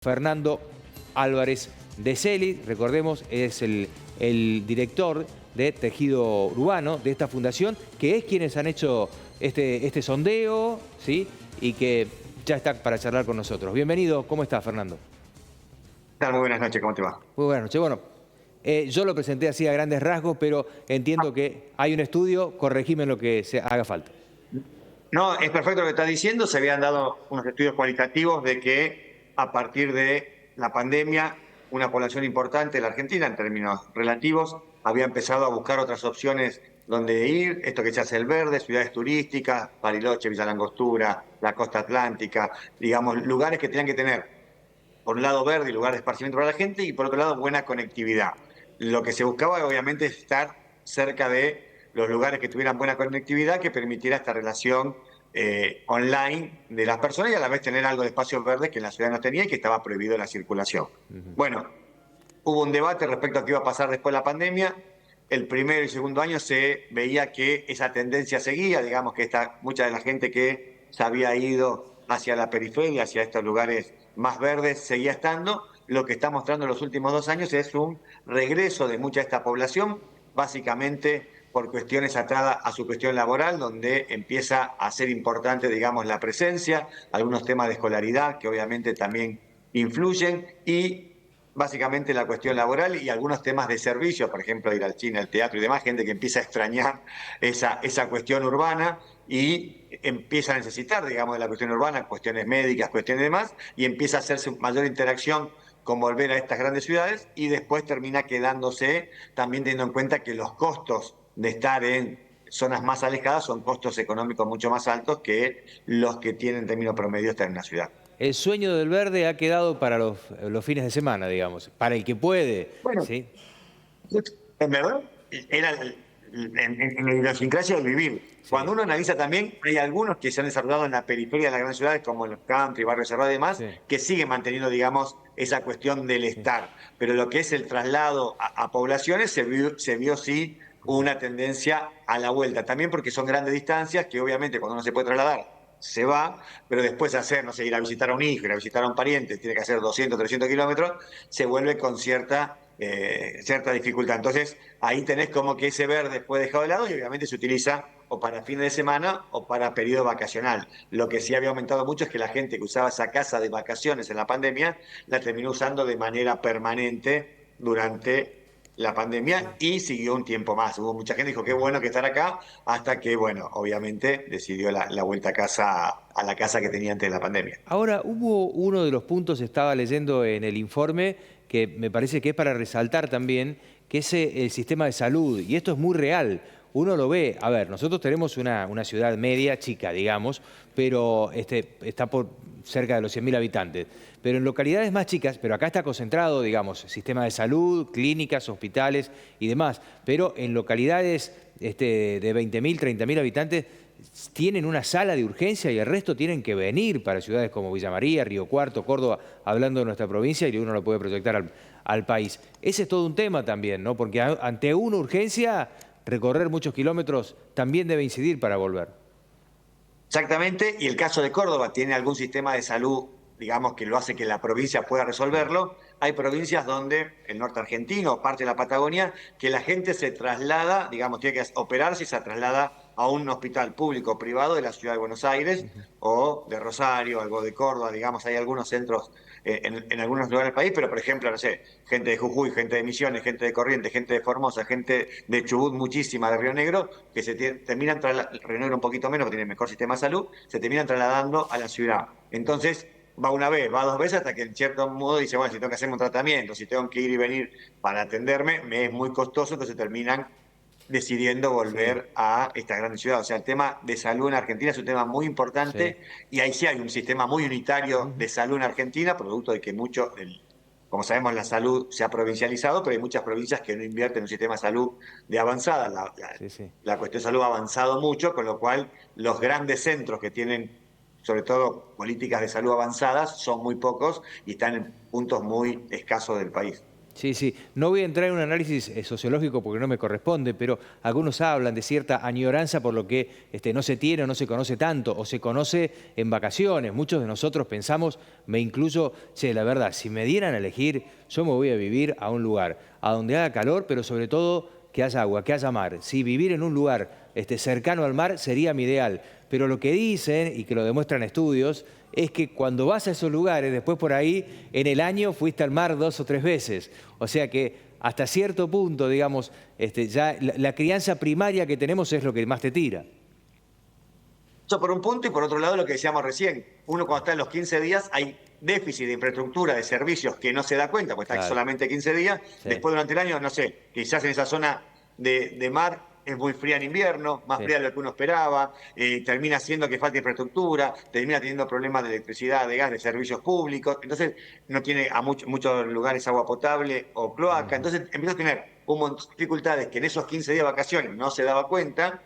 Fernando Álvarez de Celi, recordemos, es el director de Tejido Urbano de esta fundación, que es quienes han hecho este sondeo, ¿sí? Y que ya está para charlar con nosotros. Bienvenido, ¿cómo está, Fernando? ¿Qué tal? Muy buenas noches, ¿cómo te va? Muy buenas noches. Bueno, yo lo presenté así a grandes rasgos, pero entiendo que hay un estudio, corregime en lo que se haga falta. No, es perfecto lo que estás diciendo. Se habían dado unos estudios cualitativos de que a partir de la pandemia, una población importante de la Argentina, en términos relativos, había empezado a buscar otras opciones donde ir. Esto que se hace el verde, ciudades turísticas, Bariloche, Villa Langostura, la costa atlántica, digamos, lugares que tenían que tener, por un lado, verde y lugar de esparcimiento para la gente, y por otro lado, buena conectividad. Lo que se buscaba, obviamente, es estar cerca de los lugares que tuvieran buena conectividad, que permitiera esta relación online de las personas y a la vez tener algo de espacios verdes que en la ciudad no tenía y que estaba prohibido la circulación. Bueno, hubo un debate respecto a qué iba a pasar después de la pandemia. El primero y segundo año se veía que esa tendencia seguía, digamos que mucha de la gente que se había ido hacia la periferia, hacia estos lugares más verdes, seguía estando. Lo que está mostrando en los últimos 2 años es un regreso de mucha de esta población, básicamente por cuestiones atadas a su cuestión laboral, donde empieza a ser importante, digamos, la presencia, algunos temas de escolaridad que obviamente también influyen, y básicamente la cuestión laboral y algunos temas de servicio, por ejemplo, ir al cine, al teatro y demás, gente que empieza a extrañar esa cuestión urbana y empieza a necesitar, digamos, de la cuestión urbana, cuestiones médicas, cuestiones demás, y empieza a hacerse mayor interacción con volver a estas grandes ciudades, y después termina quedándose, también teniendo en cuenta que los costos de estar en zonas más alejadas son costos económicos mucho más altos que los que tienen en términos promedio estar en una ciudad. El sueño del verde ha quedado para los fines de semana, digamos, para el que puede, Bueno, ¿sí? en verdad, era en la idiosincrasia del vivir. Sí, Cuando uno analiza también, hay algunos que se han desarrollado en la periferia de las grandes ciudades, como en los country, barrios cerrados y demás, sí, que siguen manteniendo, digamos, esa cuestión del sí. estar. Pero lo que es el traslado a poblaciones, se vio sí una tendencia a la vuelta. También porque son grandes distancias, que obviamente cuando uno se puede trasladar, se va, pero después hacer, no sé, ir a visitar a un hijo, ir a visitar a un pariente, tiene que hacer 200, 300 kilómetros, se vuelve con cierta dificultad. Entonces, ahí tenés como que ese verde fue dejado de lado y obviamente se utiliza o para fines de semana o para periodo vacacional. Lo que sí había aumentado mucho es que la gente que usaba esa casa de vacaciones en la pandemia la terminó usando de manera permanente durante la pandemia y siguió un tiempo más. Hubo mucha gente que dijo, qué bueno que estar acá, hasta que, bueno, obviamente decidió la vuelta a casa, a la casa que tenía antes de la pandemia. Ahora, hubo uno de los puntos, estaba leyendo en el informe, que me parece que es para resaltar también, que es el sistema de salud, y esto es muy real. Uno lo ve, a ver, nosotros tenemos una ciudad media, chica, digamos, pero está por cerca de los 100.000 habitantes. Pero en localidades más chicas, pero acá está concentrado, digamos, sistema de salud, clínicas, hospitales y demás. Pero en localidades de 20.000, 30.000 habitantes, tienen una sala de urgencia y el resto tienen que venir para ciudades como Villa María, Río Cuarto, Córdoba, hablando de nuestra provincia, y uno lo puede proyectar al país. Ese es todo un tema también, ¿no? Porque ante una urgencia, recorrer muchos kilómetros también debe incidir para volver. Exactamente, y el caso de Córdoba tiene algún sistema de salud, digamos, que lo hace que la provincia pueda resolverlo. Hay provincias donde, el norte argentino, parte de la Patagonia, que la gente se traslada, digamos, tiene que operarse y se traslada a un hospital público o privado de la ciudad de Buenos Aires o de Rosario, algo de Córdoba, digamos, hay algunos centros en algunos lugares del país, pero por ejemplo, no sé, gente de Jujuy, gente de Misiones, gente de Corrientes, gente de Formosa, gente de Chubut, muchísima de Río Negro, que terminan trasladando, Río Negro un poquito menos, porque tiene mejor sistema de salud, se terminan trasladando a la ciudad. Entonces, va una vez, va dos veces, hasta que en cierto modo dice, bueno, si tengo que hacerme un tratamiento, si tengo que ir y venir para atenderme, me es muy costoso, entonces terminan decidiendo Sí, volver a esta gran ciudad. O sea, el tema de salud en Argentina es un tema muy sí. importante, y ahí sí hay un sistema muy unitario Ujú. de salud en Argentina, producto de que como sabemos, la salud se ha provincializado, pero hay muchas provincias que no invierten en un sistema de salud de avanzada. Sí, sí. La cuestión de salud ha avanzado mucho, con lo cual los grandes centros que tienen, sobre todo, políticas de salud avanzadas son muy pocos y están en puntos muy escasos del país. Sí, sí. No voy a entrar en un análisis sociológico porque no me corresponde, pero algunos hablan de cierta añoranza por lo que no se tiene o no se conoce tanto, o se conoce en vacaciones. Muchos de nosotros pensamos, me incluyo, che, la verdad, si me dieran a elegir, yo me voy a vivir a un lugar a donde haga calor, pero sobre todo que haya agua, que haya mar. Si vivir en un lugar cercano al mar sería mi ideal. Pero lo que dicen, y que lo demuestran estudios, es que cuando vas a esos lugares, después por ahí, en el año fuiste al mar 2 o 3 veces. O sea que hasta cierto punto, digamos, ya la crianza primaria que tenemos es lo que más te tira. Eso por un punto, y por otro lado lo que decíamos recién, uno cuando está en los 15 días hay déficit de infraestructura, de servicios que no se da cuenta, porque está Claro, solamente 15 días, sí, después durante el año, no sé, quizás en esa zona de mar es muy fría en invierno, más sí. fría de lo que uno esperaba, termina siendo que falta infraestructura, termina teniendo problemas de electricidad, de gas, de servicios públicos, entonces no tiene a muchos lugares agua potable o cloaca, Ujú. entonces empieza a tener un montón de dificultades que en esos 15 días de vacaciones no se daba cuenta,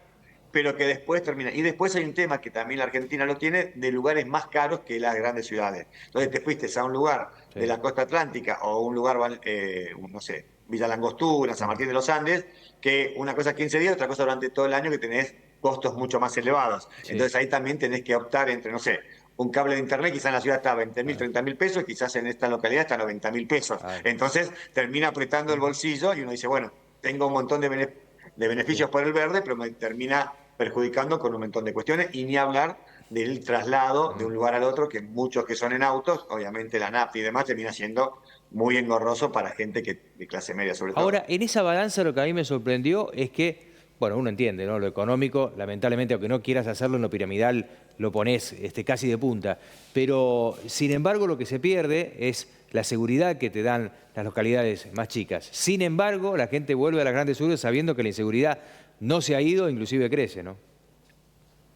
pero que después termina. Y después hay un tema que también la Argentina lo tiene, de lugares más caros que las grandes ciudades. Entonces te fuiste a un lugar de Sí. la costa atlántica o un lugar, no sé, Villa Langostura, San Ujú. Martín de los Andes, que una cosa es 15 días, otra cosa durante todo el año que tenés costos mucho más elevados. Sí, Entonces ahí también tenés que optar entre, no sé, un cable de internet quizás en la ciudad está a 20.000, claro, 30.000 pesos, quizás en esta localidad está a 90.000 pesos. claro. Entonces termina apretando el bolsillo y uno dice, bueno, tengo un montón de Sí. beneficios por el verde, pero me termina perjudicando con un montón de cuestiones, y ni hablar del traslado de Ujú. un lugar al otro, que muchos que son en autos, obviamente la nafta y demás termina siendo muy engorroso para gente de clase media sobre todo. Ahora, en esa balanza lo que a mí me sorprendió es que, bueno, uno entiende, ¿no? Lo económico, lamentablemente, aunque no quieras hacerlo en lo piramidal, lo pones casi de punta. Pero, sin embargo, lo que se pierde es la seguridad que te dan las localidades más chicas. Sin embargo, la gente vuelve a las grandes urbes sabiendo que la inseguridad no se ha ido, inclusive crece, ¿no?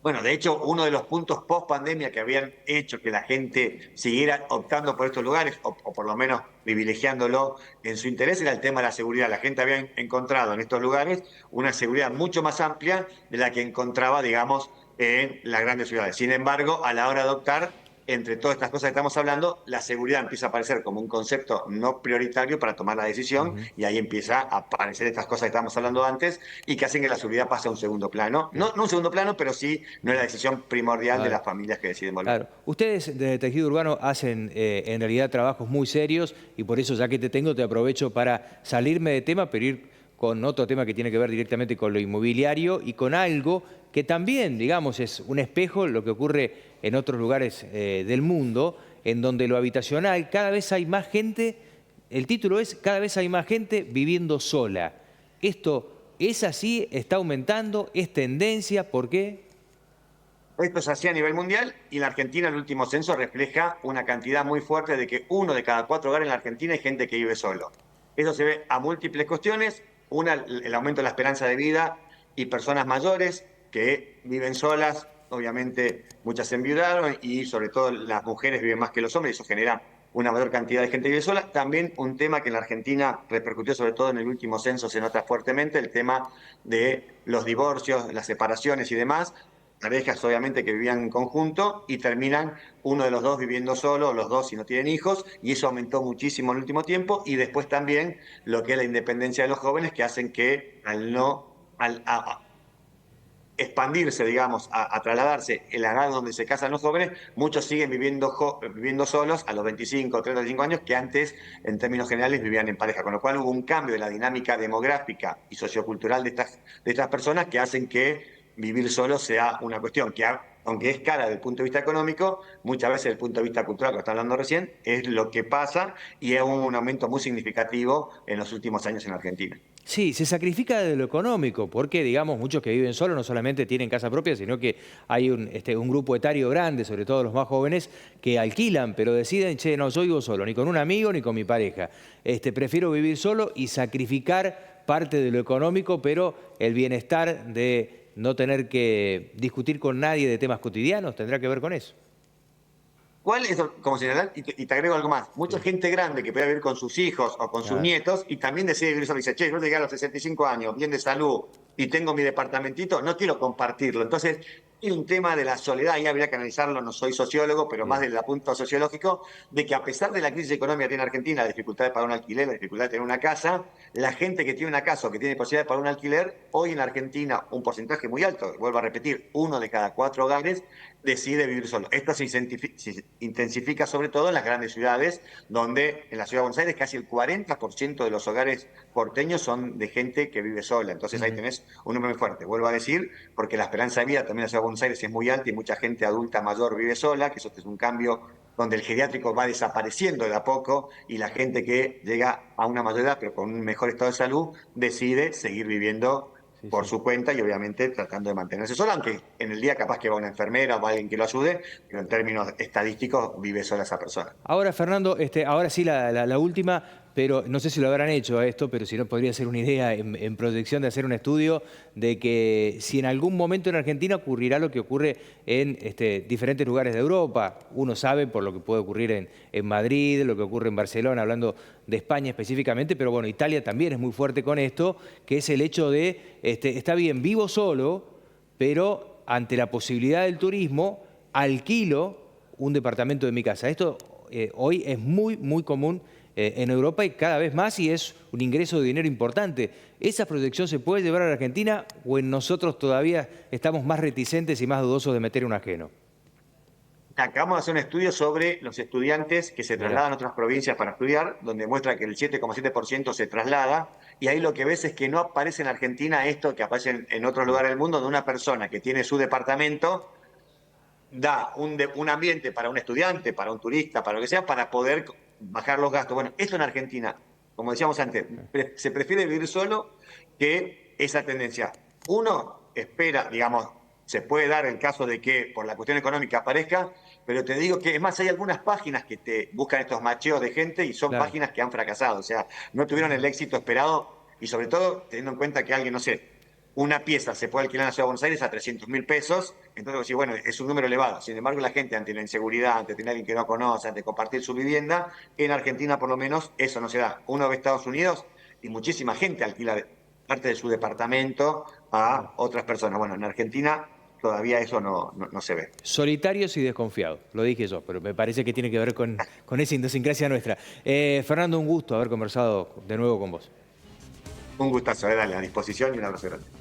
Bueno, de hecho, uno de los puntos post pandemia que habían hecho que la gente siguiera optando por estos lugares, o por lo menos privilegiándolo en su interés, era el tema de la seguridad. La gente había encontrado en estos lugares una seguridad mucho más amplia de la que encontraba, digamos, en las grandes ciudades. Sin embargo, a la hora de optar, entre todas estas cosas que estamos hablando, la seguridad empieza a aparecer como un concepto no prioritario para tomar la decisión, Ujú. y ahí empieza a aparecer estas cosas que estábamos hablando antes y que hacen que la seguridad pase a un segundo plano. Bien. No un segundo plano, pero sí no es la decisión primordial de Claro. las familias que deciden volver. Claro. Ustedes de tejido urbano hacen en realidad trabajos muy serios y por eso ya que te tengo te aprovecho para salirme de tema, pero ir con otro tema que tiene que ver directamente con lo inmobiliario y con algo que también, digamos, es un espejo lo que ocurre en otros lugares del mundo, en donde lo habitacional cada vez hay más gente, el título es cada vez hay más gente viviendo sola. ¿Esto es así? ¿Está aumentando? ¿Es tendencia? ¿Por qué? Esto se hacía a nivel mundial, y en la Argentina el último censo refleja una cantidad muy fuerte de que 1 de cada 4 hogares en la Argentina hay gente que vive solo. Eso se ve a múltiples cuestiones. Una, el aumento de la esperanza de vida y personas mayores que viven solas. Obviamente muchas se enviudaron y sobre todo las mujeres viven más que los hombres, y eso genera una mayor cantidad de gente que vive sola. También un tema que en la Argentina repercutió sobre todo en el último censo, se nota fuertemente, el tema de los divorcios, las separaciones y demás, parejas obviamente que vivían en conjunto y terminan uno de los dos viviendo solo, o los dos si no tienen hijos, y eso aumentó muchísimo en el último tiempo. Y después también lo que es la independencia de los jóvenes, que hacen que al no, a expandirse, digamos, a trasladarse en la edad donde se casan los jóvenes, muchos siguen viviendo solos a los 25, 35 años, que antes, en términos generales, vivían en pareja. Con lo cual hubo un cambio de la dinámica demográfica y sociocultural de estas personas, que hacen que vivir solo sea una cuestión que, aunque es cara desde el punto de vista económico, muchas veces desde el punto de vista cultural, que está hablando recién, es lo que pasa, y es un aumento muy significativo en los últimos años en Argentina. Sí, se sacrifica de lo económico, porque, digamos, muchos que viven solos no solamente tienen casa propia, sino que hay un grupo etario grande, sobre todo los más jóvenes, que alquilan, pero deciden, che, no, yo vivo solo, ni con un amigo ni con mi pareja. Prefiero vivir solo y sacrificar parte de lo económico, pero el bienestar de no tener que discutir con nadie de temas cotidianos tendrá que ver con eso. ¿Cuál es, como señalar, y te agrego algo más? Mucha Sí, gente grande que puede vivir con sus hijos o con sus claro. nietos y también decide vivir solo. Y dice, che, yo llegué a los 65 años, bien de salud y tengo mi departamentito, no quiero compartirlo. Entonces, Y un tema de la soledad, y habría que analizarlo, no soy sociólogo, pero más Bien. desde el punto sociológico, de que a pesar de la crisis económica que tiene Argentina, la dificultad de pagar un alquiler, la dificultad de tener una casa, la gente que tiene una casa o que tiene posibilidad de pagar un alquiler, hoy en Argentina un porcentaje muy alto, vuelvo a repetir, 1 de cada 4 hogares decide vivir solo. Esto se intensifica sobre todo en las grandes ciudades, donde en la ciudad de Buenos Aires casi el 40% de los hogares porteños son de gente que vive sola. Entonces ahí Ujú. tenés un número muy fuerte. Vuelvo a decir, porque la esperanza de vida también en la ciudad de Buenos Aires es muy alta y mucha gente adulta mayor vive sola, que eso es un cambio donde el geriátrico va desapareciendo de a poco y la gente que llega a una mayor edad pero con un mejor estado de salud decide seguir viviendo Sí, por sí. su cuenta y obviamente tratando de mantenerse sola, aunque en el día capaz que va una enfermera o va alguien que lo ayude, pero en términos estadísticos vive sola esa persona. Ahora, Fernando, ahora sí la última, pero no sé si lo habrán hecho a esto, pero si no podría ser una idea en proyección de hacer un estudio de que si en algún momento en Argentina ocurrirá lo que ocurre en diferentes lugares de Europa. Uno sabe por lo que puede ocurrir en Madrid, lo que ocurre en Barcelona, hablando de España específicamente, pero bueno, Italia también es muy fuerte con esto, que es el hecho de, está bien, vivo solo, pero ante la posibilidad del turismo, alquilo un departamento de mi casa. Esto hoy es muy común en Europa y cada vez más, y es un ingreso de dinero importante. ¿Esa proyección se puede llevar a la Argentina o en nosotros todavía estamos más reticentes y más dudosos de meter un ajeno? Acabamos de hacer un estudio sobre los estudiantes que se Mirá, trasladan a otras provincias para estudiar, donde muestra que el 7,7% se traslada, y ahí lo que ves es que no aparece en Argentina esto que aparece en otros mm, lugares del mundo, de una persona que tiene su departamento, da un ambiente para un estudiante, para un turista, para lo que sea, para poder bajar los gastos. Bueno, esto en Argentina, como decíamos antes, se prefiere vivir solo que esa tendencia. Uno espera, digamos, se puede dar el caso de que por la cuestión económica aparezca, pero te digo que es más, hay algunas páginas que te buscan estos macheos de gente y son claro. páginas que han fracasado, o sea, no tuvieron el éxito esperado y sobre todo teniendo en cuenta que alguien, no sé, una pieza se puede alquilar en la ciudad de Buenos Aires a 300.000 pesos, entonces sí, bueno, es un número elevado. Sin embargo, la gente ante la inseguridad, ante tener a alguien que no conoce, ante compartir su vivienda, en Argentina por lo menos eso no se da. Uno ve Estados Unidos y muchísima gente alquila parte de su departamento a otras personas. Bueno, en Argentina todavía eso no se ve. Solitarios y desconfiados, lo dije yo, pero me parece que tiene que ver con esa idiosincrasia nuestra. Fernando, un gusto haber conversado de nuevo con vos. Un gustazo, dale, a disposición y un abrazo grande.